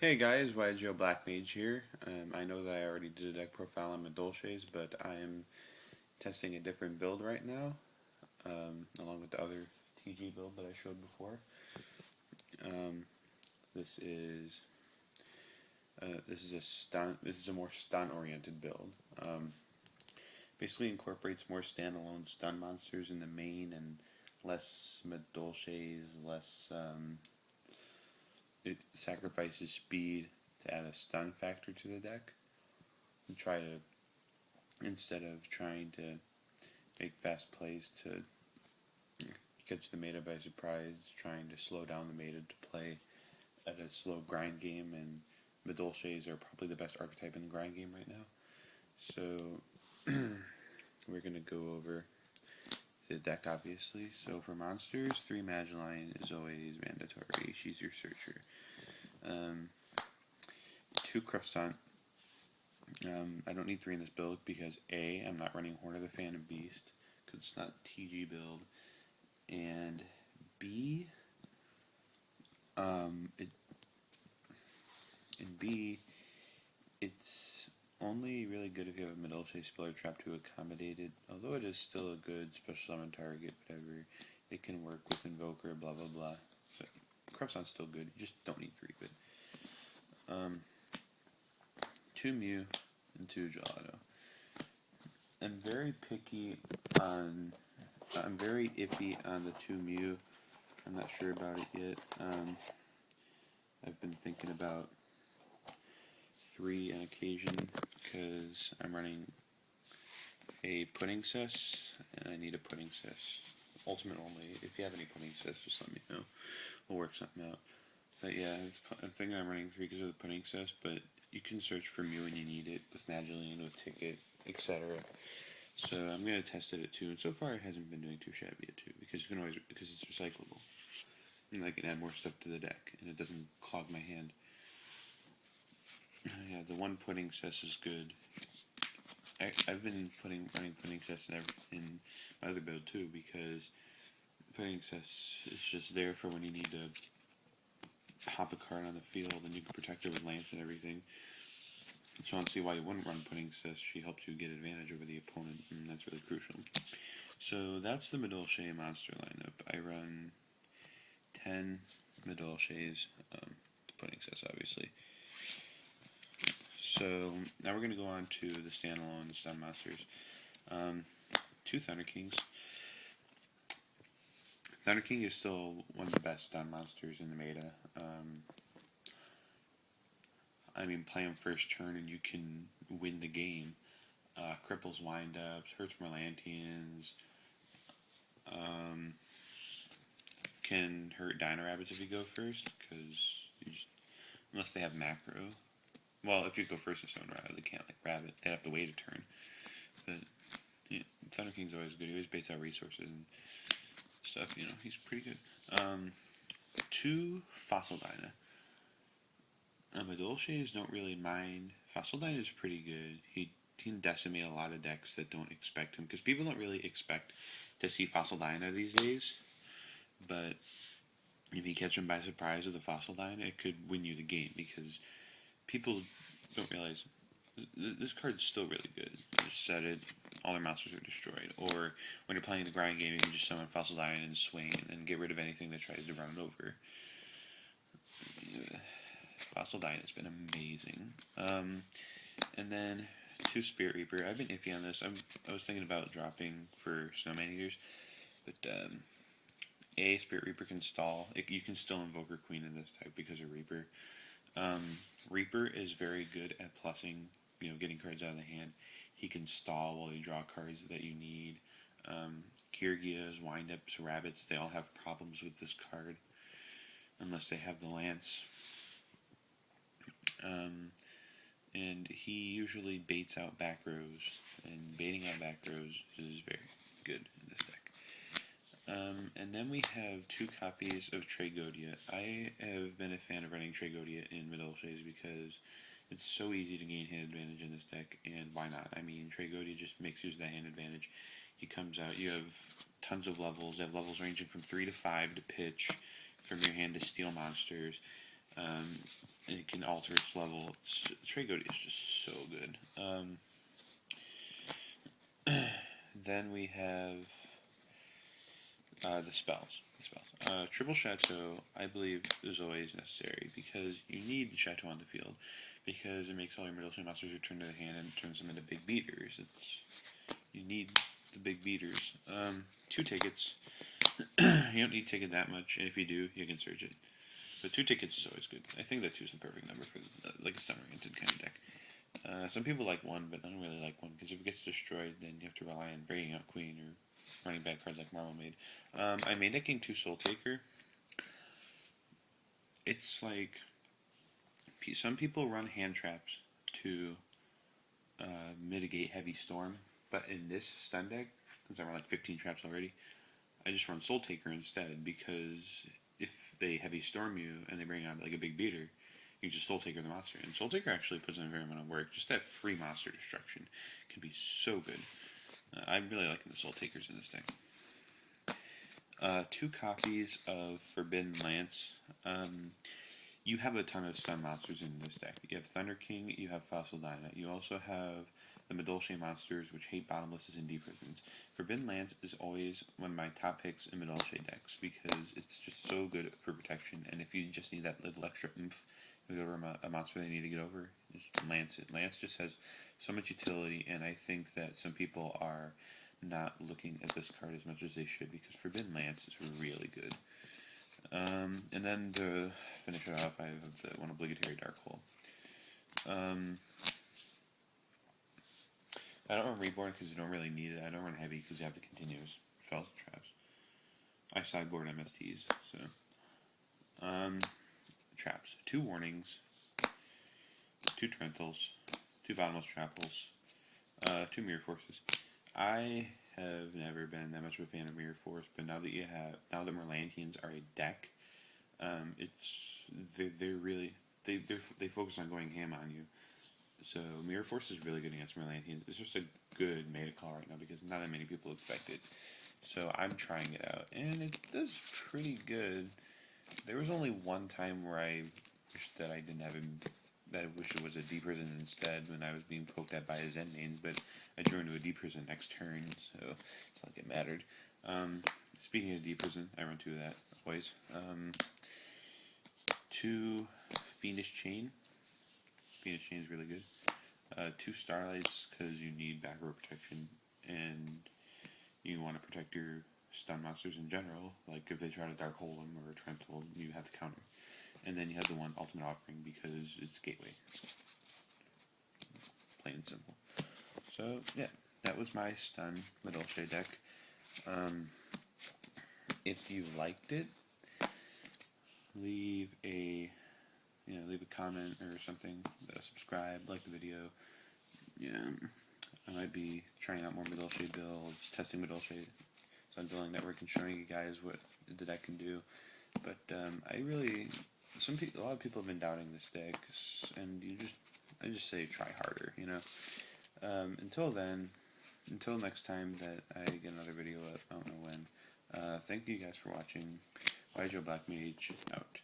Hey guys, Rai-Oh Black Mage here. I know that I already did a deck profile on Madolche's, but I am testing a different build right now, along with the other TG build that I showed before. Um, this is this is a more stun oriented build. Um, Basically incorporates more standalone stun monsters in the main and less Madolche's, less it sacrifices speed to add a stun factor to the deck and try to instead of trying to make fast plays to catch the meta by surprise, trying to slow down the meta to play at a slow grind game, and Madolches are probably the best archetype in the grind game right now. So we're gonna go over the deck obviously. So for monsters, 3 Madolche is always mandatory. She's your searcher. 2 Croissant. I don't need 3 in this build because A, I'm not running Horn of the Phantom Beast because it's not TG build, and B, um, it, and B, it's only really good if you have a Madolche Spiller Trap to accommodate it, although it is still a good special summon target, whatever. It can work with Invoker, blah blah blah. So, Croissant's still good, you just don't need 3 but 2 Mew and 2 Gelato. I'm very picky on, I'm very iffy on the 2 Mew. I'm not sure about it yet. I've been thinking about 3 on occasion because I'm running a pudding cess and I need a pudding cess. Ultimate only. If you have any pudding cess, just let me know. We'll work something out. But yeah, I'm thinking I'm running 3 because of the pudding cess, but you can search for Mew when you need it with Madeline, with Ticket, etc. So I'm gonna test it at 2, and so far it hasn't been doing too shabby at 2 because you can always because it's recyclable. And I can add more stuff to the deck, and it doesn't clog my hand. Yeah, the 1 pudding cess is good. I've been running pudding cess in my other build too because pudding cess is just there for when you need to hop a card on the field and you can protect it with lance and everything. So I don't see why you wouldn't run pudding cess. She helps you get advantage over the opponent, and that's really crucial. So that's the Madolche monster lineup. I run 10 Madolches, pudding cess obviously. So now we're going to go on to the standalone stun monsters. 2 Thunder Kings. Thunder King is still one of the best stun monsters in the meta. Play him first turn and you can win the game. Cripples windups, hurts Merlantians, can hurt Dino Rabbits if you go first, because unless they have macro. Well, if you go first in Stone Rabbit, they can't Rabbit. They have to wait a turn. But yeah, Thunder King's always good. He always baits out resources and stuff. He's pretty good. 2 Fossil Dyna. Madolches don't really mind. Fossil Dyna is pretty good. He can decimate a lot of decks that don't expect him, because people don't really expect to see Fossil Dyna these days. But if you catch him by surprise with a Fossil Dyna, it could win you the game, because people don't realize this card's still really good. You just set it, all their monsters are destroyed. Or when you're playing the grind game, you can just summon Fossil Dyna and swing and get rid of anything that tries to run it over. Fossil Dyna has been amazing. And then 2 Spirit Reaper. I've been iffy on this. I was thinking about dropping for Snowman Eaters, but A, Spirit Reaper can stall. You can still Invoker Queen in this type because of Reaper. Reaper is very good at plussing, getting cards out of the hand. He can stall while you draw cards that you need. Kirgias, Windups, Rabbits, they all have problems with this card unless they have the Lance. And he usually baits out back rows, and baiting out back rows is very good in this deck. And then we have 2 copies of Tragodia. I have been a fan of running Tragodia in Madolches because it's so easy to gain hand advantage in this deck, and why not? Tragodia just makes use of that hand advantage. He comes out, you have tons of levels. You have levels ranging from 3 to 5 to pitch, from your hand to steal monsters. Um, it can alter its level. Tragody is just so good. Then we have the spells. Triple Chateau, I believe, is always necessary because you need the Chateau on the field because it makes all your Madolche monsters return to the hand and turns them into big beaters. You need the big beaters. 2 tickets. You don't need ticket that much, and if you do, you can search it. But 2 tickets is always good. I think that 2 is the perfect number for like a stun-oriented kind of deck. Some people like 1, but I don't really like 1 because if it gets destroyed, then you have to rely on bringing out Queen or running bad cards like Marmalade. I made decking 2 Soul Taker. It's like some people run hand traps to mitigate heavy storm, but in this stun deck, since I run like 15 traps already, I just run Soul Taker instead because if they heavy storm you and they bring out like a big beater, you just Soul Taker the monster, and Soul Taker actually puts in a fair amount of work. Just that free monster destruction can be so good. I'm really liking the Soul Takers in this deck. 2 copies of Forbidden Lance. You have a ton of stun monsters in this deck. You have Thunder King, you have Fossil Dyna. You also have the Madolche monsters, which hate bottomlesses and deep prisons. Forbidden Lance is always one of my top picks in Madolche decks because it's just so good for protection, and if you just need that little extra oomph to get over a monster they need to get over, just Lance it. Lance just has so much utility, and I think that some people are not looking at this card as much as they should because Forbidden Lance is really good. And then to finish it off, I have the one obligatory Dark Hole. I don't run Reborn because you don't really need it. I don't run Heavy because you have the continuous spells and traps. I sideboard MSTs, so. Traps. 2 warnings, 2 Torrentals, 2 Bottomless Trapples, 2 Mirror Forces. I have never been that much of a fan of Mirror Force, but now that Merlantians are a deck, they focus on going ham on you. So Mirror Force is really good against Merlantians. It's just a good meta call right now because not that many people expect it. So I'm trying it out, and it does pretty good. There was only one time where I wish that I didn't have him. That I wish it was a deep prison instead when I was being poked at by his end names, but I drew into a deep prison next turn, so it's not like it mattered. Speaking of deep prison, I run 2 of that always. 2 Fiendish Chain. Fiendish Chain is really good. 2 Starlights because you need back row protection and you want to protect your stun monsters in general. Like if they try to Dark Hole them or Torrential, you have the counter. And then you have the 1 Ultimate Offering because it's Gateway. Plain and simple. So yeah, that was my stun Madolche deck. If you liked it, leave a comment or something. Subscribe, like the video. Yeah, I might be trying out more Madolche builds, testing Madolche on Dueling Network and showing you guys what the deck can do. But a lot of people have been doubting this deck, and I just say try harder. Until next time that I get another video up, I don't know when. Thank you guys for watching. Rai-Oh Black Mage out.